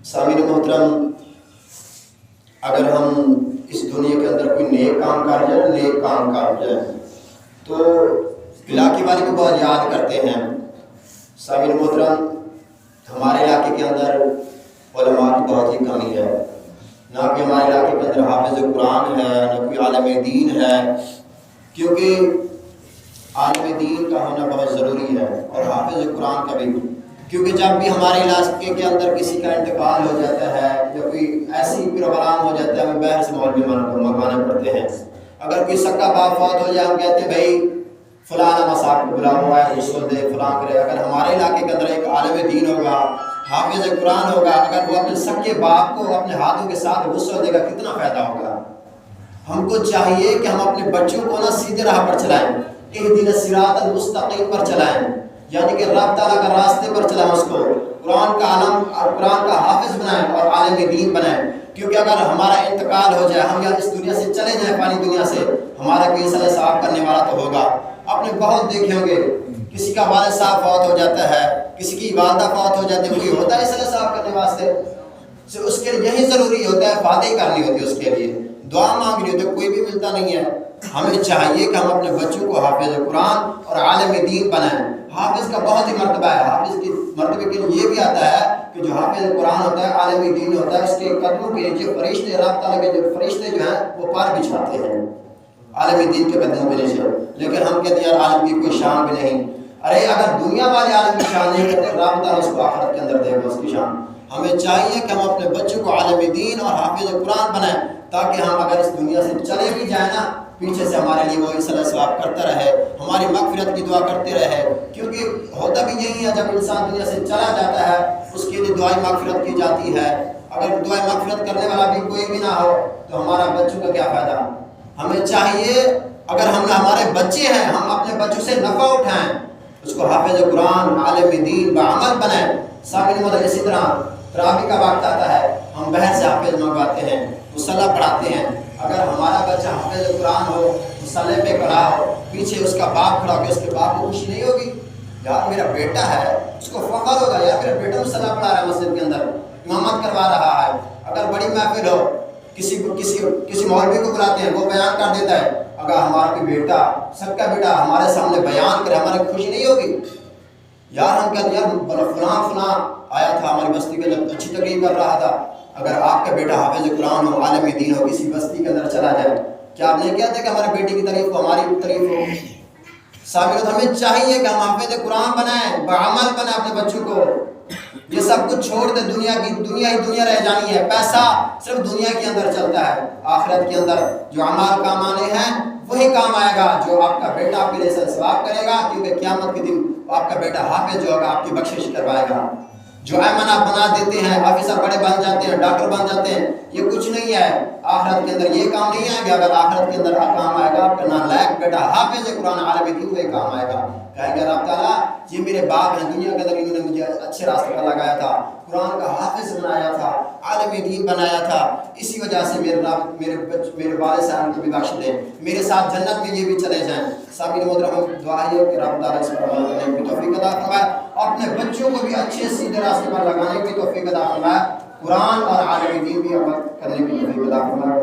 سامعین محترم، اگر ہم اس دنیا کے اندر کوئی نیک کام کر جائیں تو علاقے والے کو بہت یاد کرتے ہیں۔ سامعین محترم، ہمارے علاقے کے اندر علماء کی بہت ہی کمی ہے، نہ کہ ہمارے علاقے کے اندر حافظ قرآن ہے، نہ کوئی عالم دین ہے، کیونکہ عالم دین کا ہونا بہت ضروری ہے اور حافظ قرآن کا بھی، کیونکہ جب بھی ہمارے علاقے کے اندر کسی کا انتقال ہو جاتا ہے یا کوئی ایسی پروگرام ہو جاتا ہے، ہمیں باہر سے مولوی منگوانے پڑتے ہیں۔ اگر کوئی سکا باپ فوت ہو جائے، ہم کہتے ہیں بھائی فلاں مساق کو بلا ہوا ہے، غسل دے، فلاں کرے۔ اگر ہمارے علاقے کے اندر ایک عالم دین ہوگا، حافظ قرآن ہوگا، اگر وہ اپنے سکے باپ کو اپنے ہاتھوں کے ساتھ غسل دے گا، کتنا فائدہ ہوگا۔ ہم کو چاہیے کہ ہم اپنے بچوں کو نا سیدھے راہ پر چلائیں، اہدنا الصراط المستقیم پر چلائیں، یعنی کہ رب تعالیٰ کا راستے پر چلائیں، اس کو قرآن کا عالم اور قرآن کا حافظ بنائیں اور عالم دین بنائیں۔ کیونکہ اگر ہمارا انتقال ہو جائے، ہم یا اس دنیا سے چلے جائیں، فانی دنیا سے، ہمارا کوئی صلاح صاحب کرنے والا تو ہوگا۔ اپنے بہت دیکھے ہوں گے، کسی کا والد صاحب فوت ہو جاتا ہے، کسی کی والدہ فوت ہو جاتی ہے، کوئی ہوتا ہے صلاح صاحب کرنے واسطے، اس کے لیے یہی ضروری ہوتا ہے، فاتحی کرنی ہوتی ہے، اس کے لیے دعا مانگنی ہوتی ہے، کوئی بھی ملتا نہیں ہے۔ ہمیں چاہیے کہ ہم اپنے بچوں کو حافظ قرآن اور عالم دین بنائیں۔ حافظ کا بہت ہی مرتبہ ہے، حافظ کی مرتبے کے لیے یہ بھی آتا ہے کہ جو حافظ قرآن ہوتا ہے، عالم دین ہوتا ہے، اس کے قدموں کے نیچے فرشتے، رب تعالیٰ کے جو فرشتے جو ہیں وہ پار بچھاتے ہیں عالم دین کے قدموں کے نیچے۔ لیکن ہم کہتے ہیں یار عالم کی کوئی شان بھی نہیں۔ ارے اگر دنیا والے عالم کی شان نہیں کرتے، رب تعالیٰ اس کو آخرت کے اندر دے گا اس کی شان۔ ہمیں چاہیے کہ ہم اپنے بچوں کو عالم دین اور حافظ قرآن بنائیں، تاکہ ہم اگر اس دنیا سے چلے بھی جائیں نا، پیچھے سے ہمارے لیے وہ صلاح ثواب کرتا رہے، ہماری مغفرت کی دعا کرتے رہے۔ کیونکہ ہوتا بھی یہی ہے، جب انسان دنیا سے چلا جاتا ہے اس کے لیے دعائیں مغفرت کی جاتی ہے۔ اگر دعائیں مغفرت کرنے والا بھی کوئی بھی نہ ہو تو ہمارا بچوں کا کیا فائدہ۔ ہمیں چاہیے اگر ہمارے بچے ہیں، ہم اپنے بچوں سے نفع اٹھائیں، اس کو حافظ قرآن عالم دین بعمل بنائیں۔ سامعین محترم، اسی طرح تراویح کا وقت آتا ہے، ہم باہر سے حافظ منگواتے ہیں، مصلی پڑھاتے ہیں۔ اگر ہمارا بچہ حافظ قرآن ہو، مصلی پہ کھڑا ہو، پیچھے اس کا باپ کھڑا ہو کے، اس کے باپ کو خوشی نہیں ہوگی؟ یار میرا بیٹا ہے، اس کو فخر ہوگا، یار میرا بیٹا مصلی پڑھا رہا ہے، مسجد کے اندر امامت کروا رہا ہے۔ اگر بڑی محفل ہو، کسی مولوی کو بلاتے ہیں، وہ بیان کر دیتا ہے، اگر ہمارا کوئی بیٹا، سب کا بیٹا ہمارے سامنے بیان کرے، ہماری خوشی نہیں ہوگی؟ یار ہم کہتے ہیں یار فلاں آیا تھا ہماری بستی کے اندر، اچھی تقریر کر رہا تھا۔ اگر آپ کا بیٹا حافظ قرآن ہو، عالم دین ہو، کسی بستی کے اندر چلا جائے، کیا آپ نہیں کہتے کہ ہمارے بیٹے کی تعریف ہو، ہماری تعریف ہو؟ سامعین، ہمیں چاہیے کہ ہم حافظ قرآن بنائیں، بعمل بنائیں اپنے بچوں کو۔ یہ سب کچھ چھوڑ دے، دنیا ہی دنیا رہ جانی ہے، پیسہ صرف دنیا کے اندر چلتا ہے، آخرت کے اندر جو اعمال کام آنے ہیں وہی کام آئے گا، جو آپ کا بیٹا آپ کے لیے ثواب کرے گا، کیونکہ قیامت کے دن آپ کا بیٹا حافظ جو ہوگا آپ کی بخشش کروائے گا۔ جو ایمن آپ بنا دیتے ہیں، آفیسر بڑے بن جاتے ہیں، ڈاکٹر بن جاتے ہیں، یہ کچھ نہیں ہے، آخرت کے اندر یہ کام نہیں آئے گا۔ اگر آخرت کے اندر کام آئے گا آپ کا نالائق بیٹا حافظ قرآن عالم دین، وہی کام آئے گا۔ کہیں گے رب تعالیٰ یہ میرے باپ ہیں، دنیا کے اندر انہوں نے مجھے اچھے راستے پر لگایا تھا، قرآن کا حافظ بنایا تھا، عالم دین بنایا تھا، اسی وجہ سے میرے والد صاحب کو بھی بخش دیں، میرے ساتھ جنت میں یہ بھی چلے جائیں۔ سامعین محترم، دعا ہے کہ رب تعالیٰ اس پر عمل کرنے کی توفیق عطا فرمائے، اور اپنے بچوں کو بھی اچھے سیدھے راستے پر لگانے کی توفیق عطا فرمائے، قرآن اور عالم دین بھی عمل کرنے کی توفیق عطا فرمائے۔